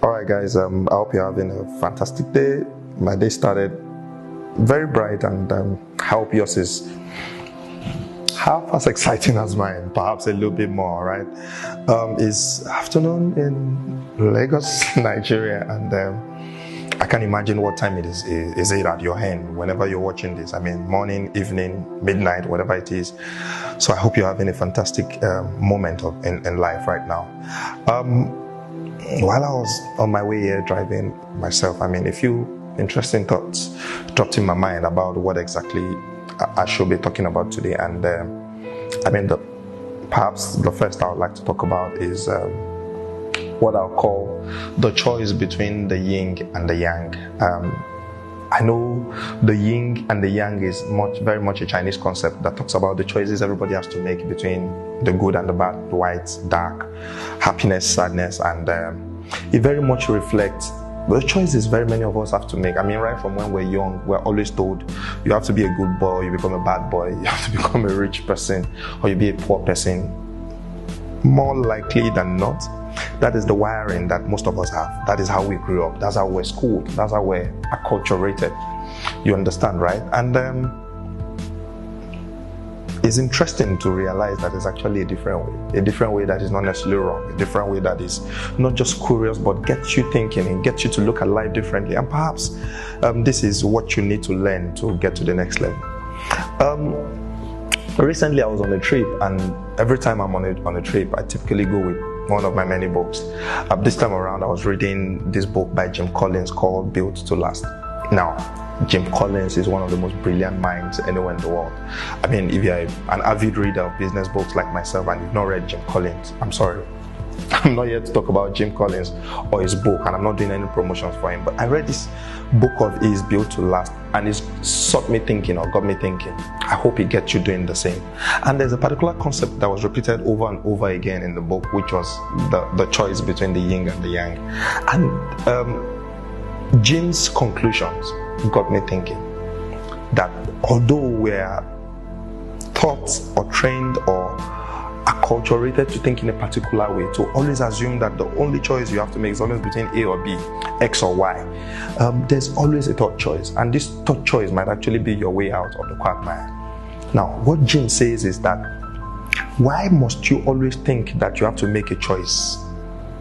All right, guys. I hope you're having a fantastic day. My day started very bright, and I hope yours is half as exciting as mine, perhaps a little bit more. Right? It's afternoon in Lagos, Nigeria, and I can't imagine what time it is. Is it at your end whenever you're watching this? I mean, morning, evening, midnight, whatever it is. So I hope you're having a fantastic moment in life right now. While I was on my way here driving myself, I mean, a few interesting thoughts dropped in my mind about what exactly I should be talking about today. And I mean, perhaps the first I would like to talk about is what I'll call the choice between the yin and the yang. I know the yin and the yang is very much a Chinese concept that talks about the choices everybody has to make between the good and the bad, white, dark, happiness, sadness, and it very much reflects the choices very many of us have to make. I mean, right from when we're young, we're always told you have to be a good boy, you become a bad boy, you have to become a rich person, or you be a poor person. More likely than not, that is the wiring that most of us have. That is how we grew up. That's how we're schooled. That's how we're acculturated. You understand, right? And it's interesting to realize that it's actually a different way that is not necessarily wrong, a different way that is not just curious, but gets you thinking and gets you to look at life differently. And perhaps this is what you need to learn to get to the next level. Recently, I was on a trip, and every time I'm on a trip, I typically go with one of my many books. This time around, I was reading this book by Jim Collins called Built to Last. Now, Jim Collins is one of the most brilliant minds anywhere in the world. I mean, if you're an avid reader of business books like myself and you've not read Jim Collins, I'm sorry. I'm not here to talk about Jim Collins or his book, and I'm not doing any promotions for him, but I read this book of his, Built to Last, and it's got me thinking. I hope it gets you doing the same. And there's a particular concept that was repeated over and over again in the book, which was the choice between the yin and the yang. And Jim's conclusions got me thinking that although we're taught or trained or acculturated to think in a particular way, to always assume that the only choice you have to make is always between A or B, X or Y, there's always a third choice, and this third choice might actually be your way out of the quagmire. Now, what Jim says is that why must you always think that you have to make a choice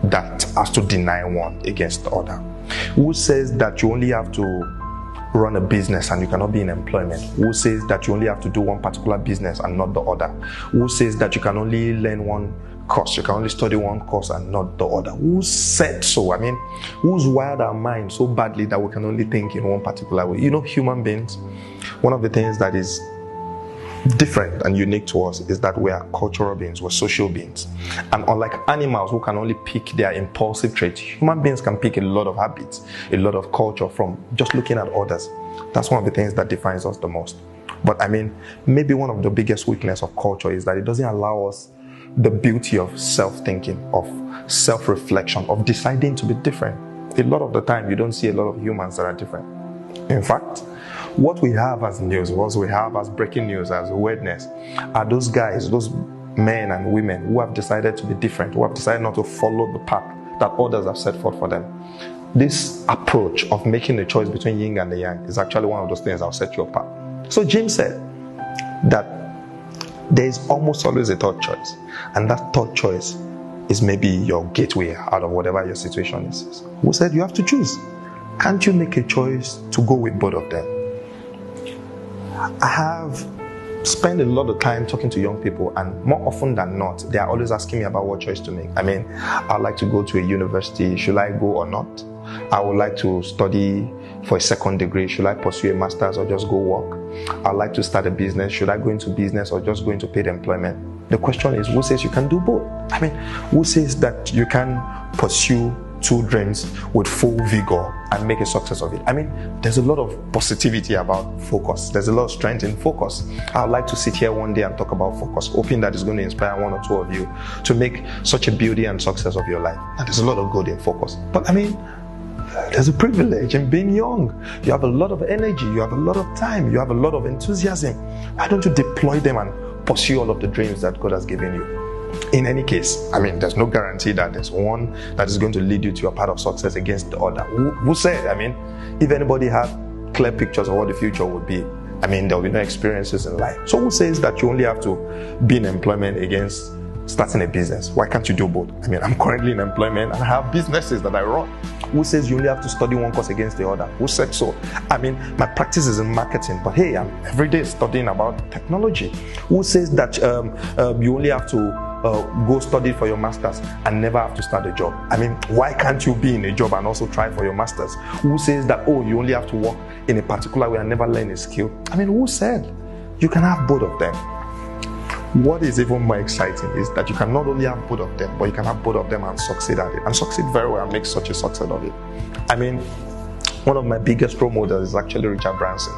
that has to deny one against the other? Who says that you only have to run a business and you cannot be in employment? Who says that you only have to do one particular business and not the other? Who says that you can only learn one course, you can only study one course and not the other? Who said so? I mean, who's wired our mind so badly that we can only think in one particular way? You know, human beings, one of the things that is different and unique to us is that we are cultural beings, we're social beings. And unlike animals who can only pick their impulsive traits, human beings can pick a lot of habits, a lot of culture from just looking at others. That's one of the things that defines us the most. But I mean, maybe one of the biggest weaknesses of culture is that it doesn't allow us the beauty of self-thinking, of self-reflection, of deciding to be different. A lot of the time, you don't see a lot of humans that are different. In fact, what we have as news, what we have as breaking news, as awareness, are those guys, those men and women who have decided to be different, who have decided not to follow the path that others have set forth for them. This approach of making a choice between yin and the yang is actually one of those things that will set you apart. So Jim said that there is almost always a third choice, and that third choice is maybe your gateway out of whatever your situation is. Who said you have to choose? Can't you make a choice to go with both of them? I have spent a lot of time talking to young people, and more often than not, they are always asking me about what choice to make. I mean, I'd like to go to a university. Should I go or not? I would like to study for a second degree. Should I pursue a master's or just go work? I'd like to start a business. Should I go into business or just go into paid employment? The question is, who says you can do both? I mean, who says that you can pursue two dreams with full vigor and make a success of it? I mean, there's a lot of positivity about focus. There's a lot of strength in focus. I would like to sit here one day and talk about focus, hoping that it's going to inspire one or two of you to make such a beauty and success of your life. And there's a lot of good in focus. But I mean, there's a privilege in being young. You have a lot of energy, you have a lot of time, you have a lot of enthusiasm. Why don't you deploy them and pursue all of the dreams that God has given you? in any case, I mean, there's no guarantee that there's one that is going to lead you to a path of success against the other. Who said? I mean, if anybody had clear pictures of what the future would be, I mean, there will be no experiences in life. So who says that you only have to be in employment against starting a business? Why can't you do both? I mean, I'm currently in employment and I have businesses that I run. Who says you only have to study one course against the other? Who said so? I mean, my practice is in marketing, but hey, I'm every day studying about technology. Who says that you only have to go study for your master's and never have to start a job? I mean, why can't you be in a job and also try for your master's? Who says that, oh, you only have to work in a particular way and never learn a skill? I mean, who said? You can have both of them. What is even more exciting is that you can not only have both of them, but you can have both of them and succeed at it, and succeed very well and make such a success of it. I mean, one of my biggest role models is actually Richard Branson.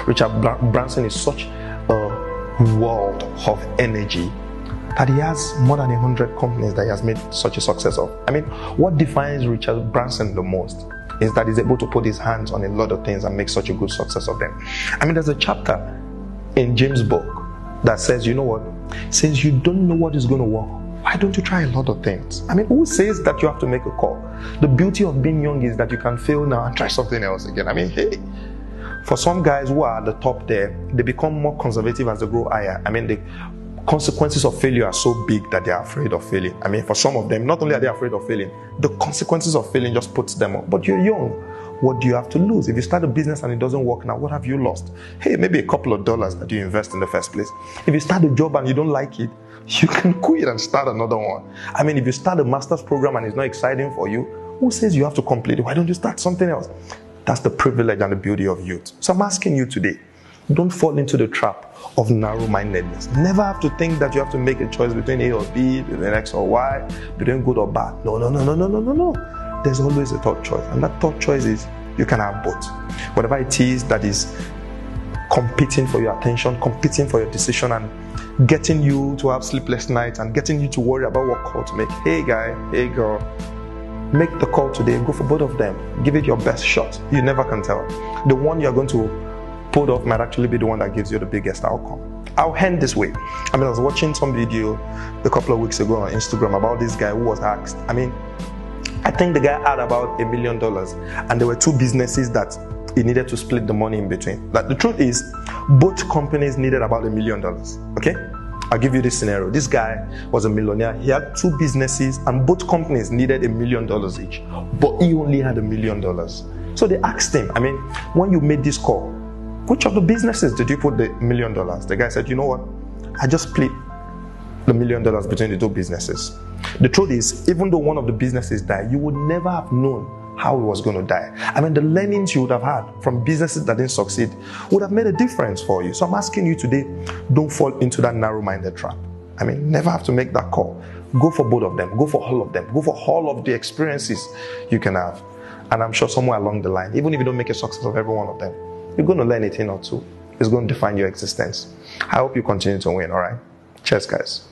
Richard Branson is such a world of energy that he has more than 100 companies that he has made such a success of. I mean, what defines Richard Branson the most is that he's able to put his hands on a lot of things and make such a good success of them. I mean, there's a chapter in James' book that says, you know what? Since you don't know what is going to work, why don't you try a lot of things? I mean, who says that you have to make a call? The beauty of being young is that you can fail now and try something else again. I mean, hey, for some guys who are at the top there, they become more conservative as they grow higher. I mean, the consequences of failure are so big that they are afraid of failing. I mean, for some of them, not only are they afraid of failing, the consequences of failing just puts them up. But you're young. What do you have to lose? If you start a business and it doesn't work now, what have you lost? Hey, maybe a couple of dollars that you invest in the first place. If you start a job and you don't like it, you can quit and start another one. I mean, if you start a master's program and it's not exciting for you, who says you have to complete it? Why don't you start something else? That's the privilege and the beauty of youth. So I'm asking you today, don't fall into the trap of narrow-mindedness. Never have to think that you have to make a choice between A or B, between X or Y, between good or bad. No. There's always a third choice, and that third choice is you can have both. Whatever it is that is competing for your attention, competing for your decision, and getting you to have sleepless nights and getting you to worry about what call to make. Hey guy, hey girl, make the call today. Go for both of them. Give it your best shot. You never can tell. The one you're going to pull off might actually be the one that gives you the biggest outcome. I'll end this way. I mean, I was watching some video a couple of weeks ago on Instagram about this guy who was asked. I think the guy had about $1 million, and there were two businesses that he needed to split the money in between. Like, the truth is, both companies needed about $1 million. Okay? I'll give you this scenario. This guy was a millionaire. He had two businesses, and both companies needed $1 million each, but he only had $1 million. So they asked him, when you made this call, which of the businesses did you put the $1 million? The guy said, you know what? I just split the $1 million between the two businesses. The truth is, even though one of the businesses died, you would never have known how it was going to die. The learnings you would have had from businesses that didn't succeed would have made a difference for you. So I'm asking you today, don't fall into that narrow-minded trap. Never have to make that call. Go for both of them. Go for all of them. Go for all of the experiences you can have. And I'm sure somewhere along the line, even if you don't make a success of every one of them, you're going to learn a thing or two. It's going to define your existence. I hope you continue to win, all right? Cheers, guys.